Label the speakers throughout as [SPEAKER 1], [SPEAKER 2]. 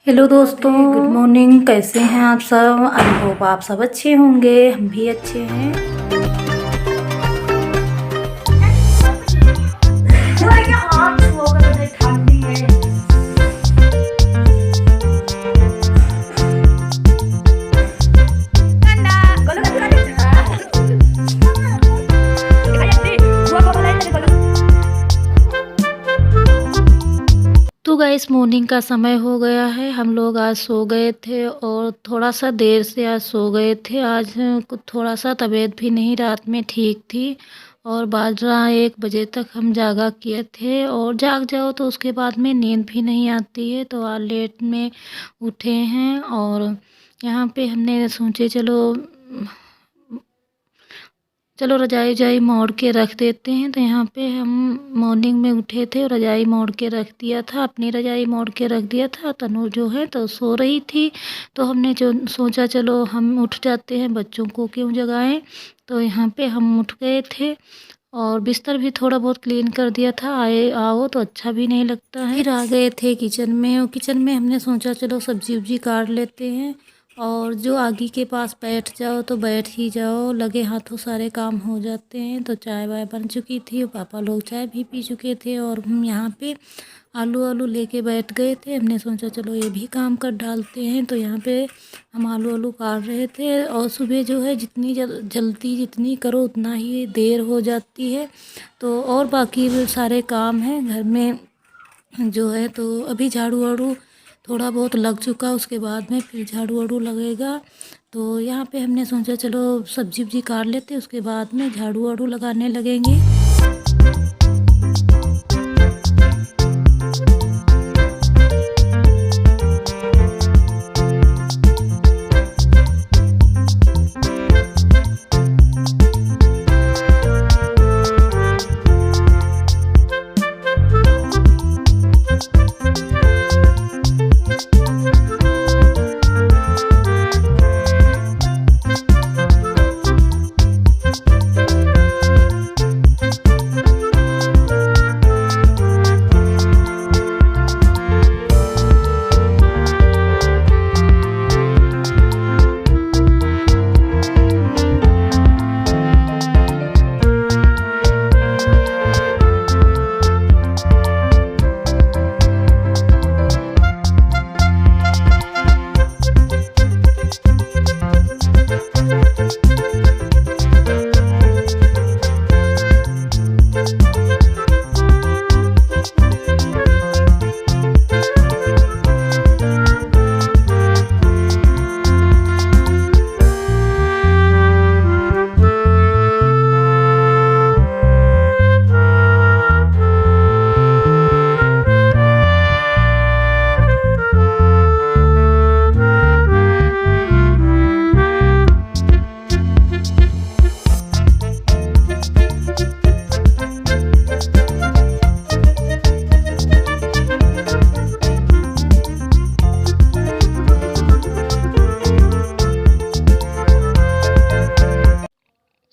[SPEAKER 1] Hello दोस्तों, good morning. कैसे हैं आप सब? आई होप आप सब अच्छे होंगे, हम भी अच्छे हैं। तो गाइस, मॉर्निंग का समय हो गया है। हम लोग आज सो गए थे और थोड़ा सा देर से आज सो गए थे। आज कुछ थोड़ा सा तबीयत भी नहीं रात में ठीक थी और 12-1 बजे तक हम जागा किए थे। और जाग जाओ तो उसके बाद में नींद भी नहीं आती है, तो आज लेट में उठे हैं। और यहाँ पे हमने सोचे चलो रजाई वजाई मोड़ के रख देते हैं। तो यहाँ पे हम मॉर्निंग में उठे थे और रजाई मोड़ के रख दिया था, अपनी रजाई मोड़ के रख दिया था। तनु जो है तो सो रही थी, तो हमने जो सोचा चलो हम उठ जाते हैं, बच्चों को क्यों जगाएं। तो यहाँ पे हम उठ गए थे और बिस्तर भी थोड़ा बहुत क्लीन कर दिया था। आए आओ तो अच्छा भी नहीं लगता है। फिर आ गए थे किचन में, और किचन में हमने सोचा चलो सब्जी उब्जी काट लेते हैं और जो आगी के पास बैठ जाओ तो बैठ ही जाओ, लगे हाथों सारे काम हो जाते हैं। तो चाय वाय बन चुकी थी और पापा लोग चाय भी पी चुके थे और हम यहाँ पे आलू लेके बैठ गए थे। हमने सोचा चलो ये भी काम कर डालते हैं। तो यहाँ पे हम आलू काट रहे थे। और सुबह जो है जितनी जल्दी जितनी करो उतना ही देर हो जाती है। तो और बाकी सारे काम हैं घर में जो है। तो अभी झाड़ू वाड़ू थोड़ा बहुत लग चुका, उसके बाद में फिर झाड़ू वाड़ू लगेगा। तो यहाँ पे हमने सोचा चलो सब्जी वब्जी काट लेते, उसके बाद में झाड़ू वाड़ू लगाने लगेंगे।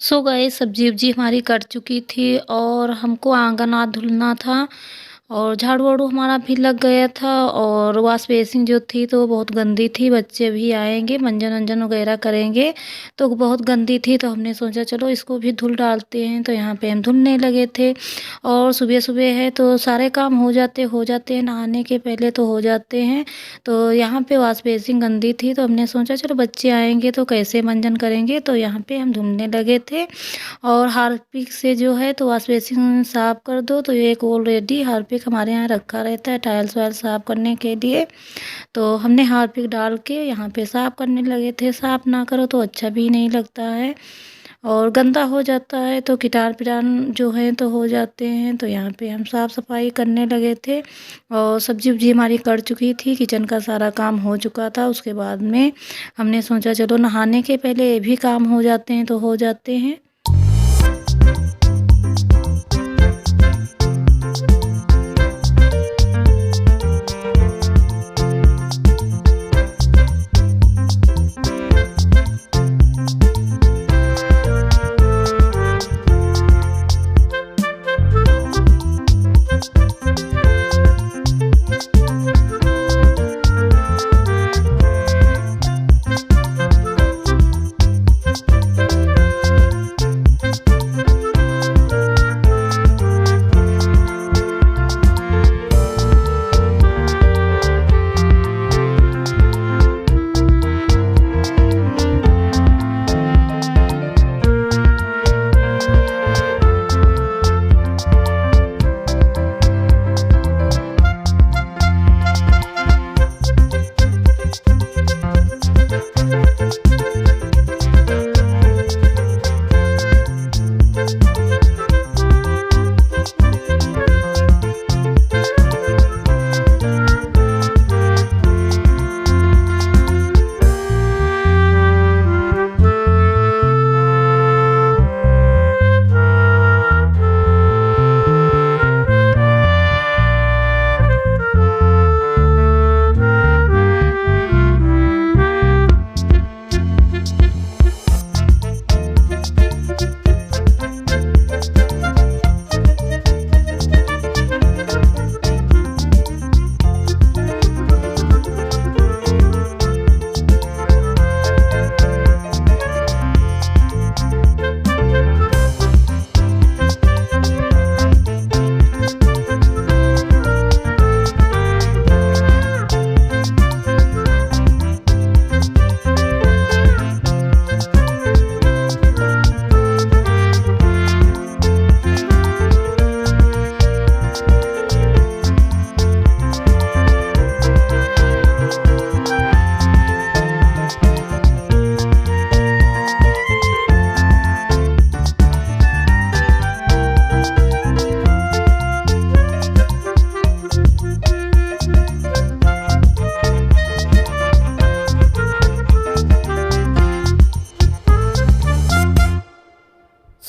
[SPEAKER 1] सो गए, सब्जी वब्जी हमारी कट चुकी थी और हमको आंगन हाथ धुलना था और झाड़ू वाड़ू हमारा भी लग गया था। और वॉश बेसिन जो थी तो बहुत गंदी थी, बच्चे भी आएंगे मंजन वंजन वगैरह करेंगे तो बहुत गंदी थी। तो हमने सोचा चलो इसको भी धुल डालते हैं। तो यहाँ पे हम धुलने लगे थे और सुबह सुबह है तो सारे काम हो जाते हैं, नहाने के पहले तो हो जाते हैं। तो यहाँ पे वॉश बेसिन गंदी थी, तो हमने सोचा चलो बच्चे आएंगे तो कैसे मंजन करेंगे। तो यहाँ पे हम धुलने लगे थे और हार्पिक से जो है तो वॉश बेसिन साफ़ कर दो। तो एक ऑलरेडी हार्पिक हमारे यहाँ रखा रहता है टाइल्स वाइल्स साफ़ करने के लिए। तो हमने हार्पिक डाल के यहाँ पे साफ़ करने लगे थे। साफ़ ना करो तो अच्छा भी नहीं लगता है और गंदा हो जाता है, तो कीटाणु जो है तो हो जाते हैं। तो यहाँ पे हम साफ़ सफाई करने लगे थे और सब्जी वब्जी हमारी कट चुकी थी, किचन का सारा काम हो चुका था। उसके बाद में हमने सोचा चलो नहाने के पहले ये भी काम हो जाते हैं तो हो जाते हैं।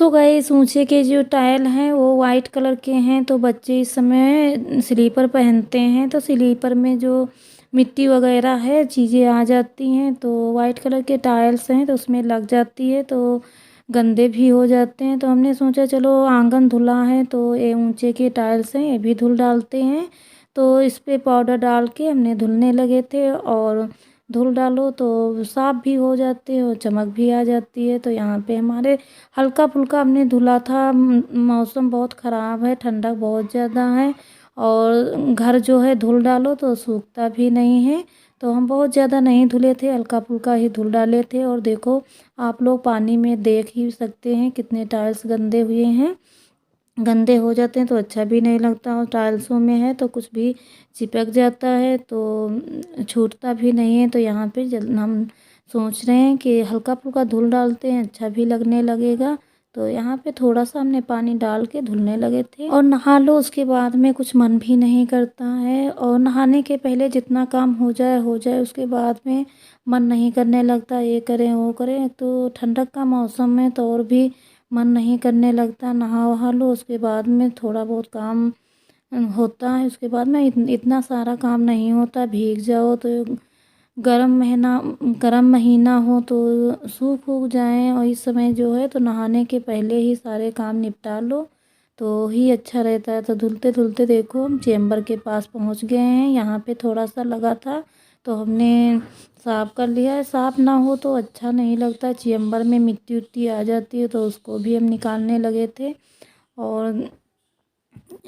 [SPEAKER 1] सो गाइस ऊँचे के जो टाइल हैं वो वाइट कलर के हैं, तो बच्चे इस समय स्लीपर पहनते हैं, तो स्लीपर में जो मिट्टी वगैरह है चीज़ें आ जाती हैं, तो वाइट कलर के टाइल्स हैं तो उसमें लग जाती है, तो गंदे भी हो जाते हैं। तो हमने सोचा चलो आंगन धुला है तो ये ऊँचे के टाइल्स हैं ये भी धुल डालते हैं। तो इस पे पाउडर डाल के हमने धुलने लगे थे, और धुल डालो तो साफ़ भी हो जाते हैं और चमक भी आ जाती है। तो यहाँ पे हमारे हल्का फुल्का हमने धुला था। मौसम बहुत ख़राब है, ठंडक बहुत ज़्यादा है, और घर जो है धुल डालो तो सूखता भी नहीं है। तो हम बहुत ज़्यादा नहीं धुले थे, हल्का फुल्का ही धुल डाले थे। और देखो आप लोग पानी में देख ही सकते हैं कितने टाइल्स गंदे हुए हैं। गंदे हो जाते हैं तो अच्छा भी नहीं लगता, और टाइल्सों में है तो कुछ भी चिपक जाता है तो छूटता भी नहीं है। तो यहाँ पे हम सोच रहे हैं कि हल्का फुल्का धुल डालते हैं, अच्छा भी लगने लगेगा। तो यहाँ पे थोड़ा सा हमने पानी डाल के धुलने लगे थे, और नहा लो उसके बाद में कुछ मन भी नहीं करता है। और नहाने के पहले जितना काम हो जाए उसके बाद में मन नहीं करने लगता, ये करें वो करें। तो ठंडक का मौसम है तो और भी मन नहीं करने लगता। नहा वहा लो उसके बाद में थोड़ा बहुत काम होता है, उसके बाद में इतना सारा काम नहीं होता। भीग जाओ तो गर्म महीना हो तो सूख उग जाएं, और इस समय जो है तो नहाने के पहले ही सारे काम निपटा लो तो ही अच्छा रहता है। तो धुलते धुलते देखो हम चेम्बर के पास पहुंच गए हैं। यहाँ पे थोड़ा सा लगा था तो हमने साफ़ कर लिया है। साफ़ ना हो तो अच्छा नहीं लगता, चेम्बर में मिट्टी उट्टी आ जाती है तो उसको भी हम निकालने लगे थे। और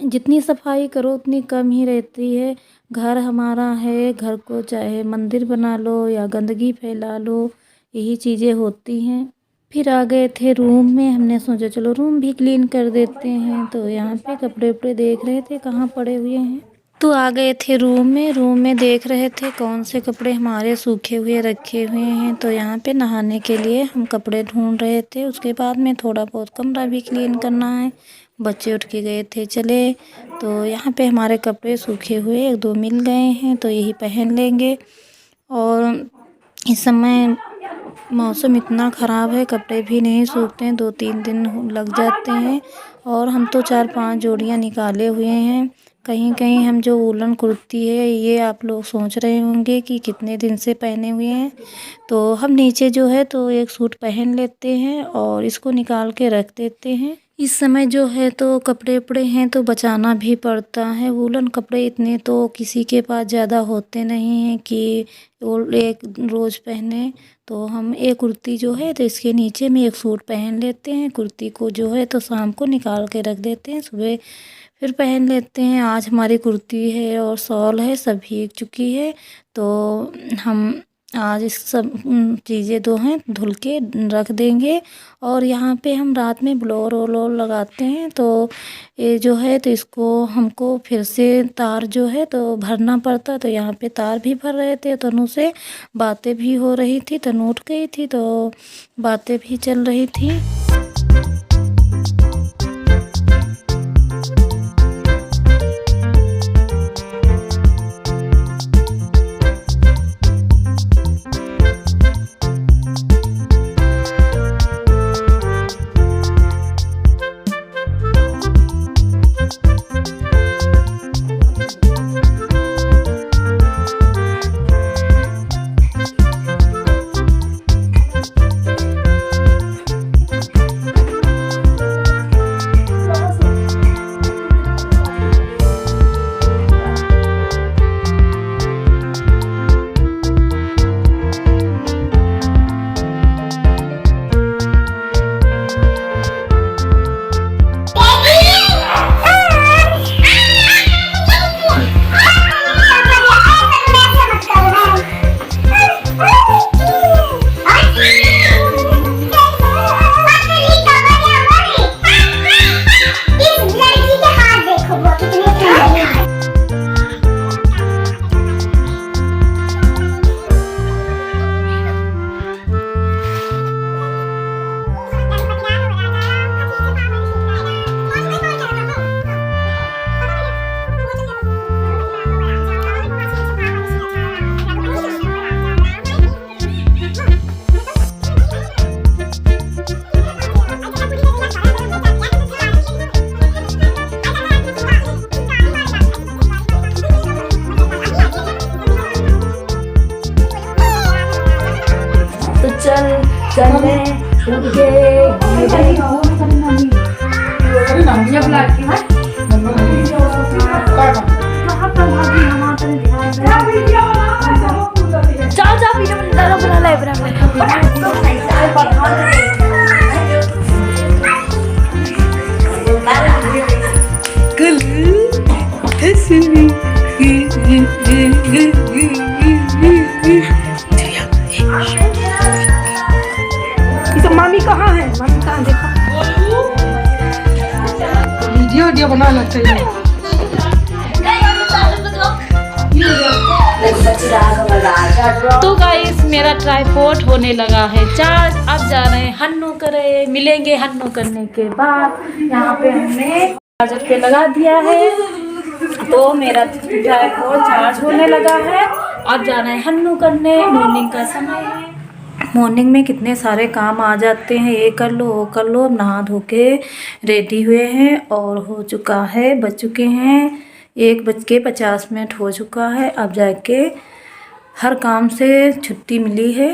[SPEAKER 1] जितनी सफाई करो उतनी कम ही रहती है। घर हमारा है, घर को चाहे मंदिर बना लो या गंदगी फैला लो, यही चीज़ें होती हैं। फिर आ गए थे रूम में, हमने सोचा चलो रूम भी क्लीन कर देते हैं। तो यहाँ पे कपड़े उपड़े देख रहे थे कहाँ पड़े हुए हैं, तो आ गए थे रूम में देख रहे थे कौन से कपड़े हमारे सूखे हुए रखे हुए हैं। तो यहाँ पे नहाने के लिए हम कपड़े ढूंढ रहे थे, उसके बाद में थोड़ा बहुत कमरा भी क्लीन करना है। बच्चे उठ के गए थे चले, तो यहाँ पे हमारे कपड़े सूखे हुए एक दो मिल गए हैं तो यही पहन लेंगे। और इस समय मौसम इतना ख़राब है, कपड़े भी नहीं सूखते हैं, 2-3 दिन लग जाते हैं। और हम तो 4-5 जोड़ियाँ निकाले हुए हैं। कहीं कहीं हम जो वूलन कुर्ती है ये आप लोग सोच रहे होंगे कि कितने दिन से पहने हुए हैं, तो हम नीचे जो है तो एक सूट पहन लेते हैं और इसको निकाल के रख देते हैं। इस समय जो है तो कपड़े उपड़े हैं तो बचाना भी पड़ता है। वूलन कपड़े इतने तो किसी के पास ज़्यादा होते नहीं हैं कि वो एक रोज़ पहने। तो हम एक कुर्ती जो है तो इसके नीचे में एक सूट पहन लेते हैं, कुर्ती को जो है तो शाम को निकाल के रख देते हैं, सुबह फिर पहन लेते हैं। आज हमारी कुर्ती है और शॉल है सब भीग चुकी है, तो हम आज इस सब चीज़ें दो हैं धुल के रख देंगे। और यहाँ पे हम रात में ब्लोर व्लोर लगाते हैं, तो ये जो है तो इसको हमको फिर से तार जो है तो भरना पड़ता है। तो यहाँ पे तार भी भर रहे थे, तनु से बातें भी हो रही थी, तनु उठ गई थी तो बातें भी चल रही थी। चले उठ के जब लाके जा वीडियो बना ले
[SPEAKER 2] मामी कहाँ है? मामी कहाँ देखो? वीडियो बनाना चाहिए।
[SPEAKER 1] तो गाइस मेरा ट्राइपॉड होने लगा है चार्ज। अब जा रहे हैं हन्नू करे, मिलेंगे हन्नू करने के बाद। यहाँ पे हमने चार्जर पे लगा दिया है तो मेरा ट्राइपॉड चार्ज होने लगा है। अब जा रहे हैं हन्नू करने। मॉर्निंग का समय है। मॉर्निंग में कितने सारे काम आ जाते हैं, ये कर लो वो कर लो। अब नहा धो के रेडी हुए हैं और हो चुका है, बज चुके हैं 1:50 हो चुका है। अब जाके हर काम से छुट्टी मिली है।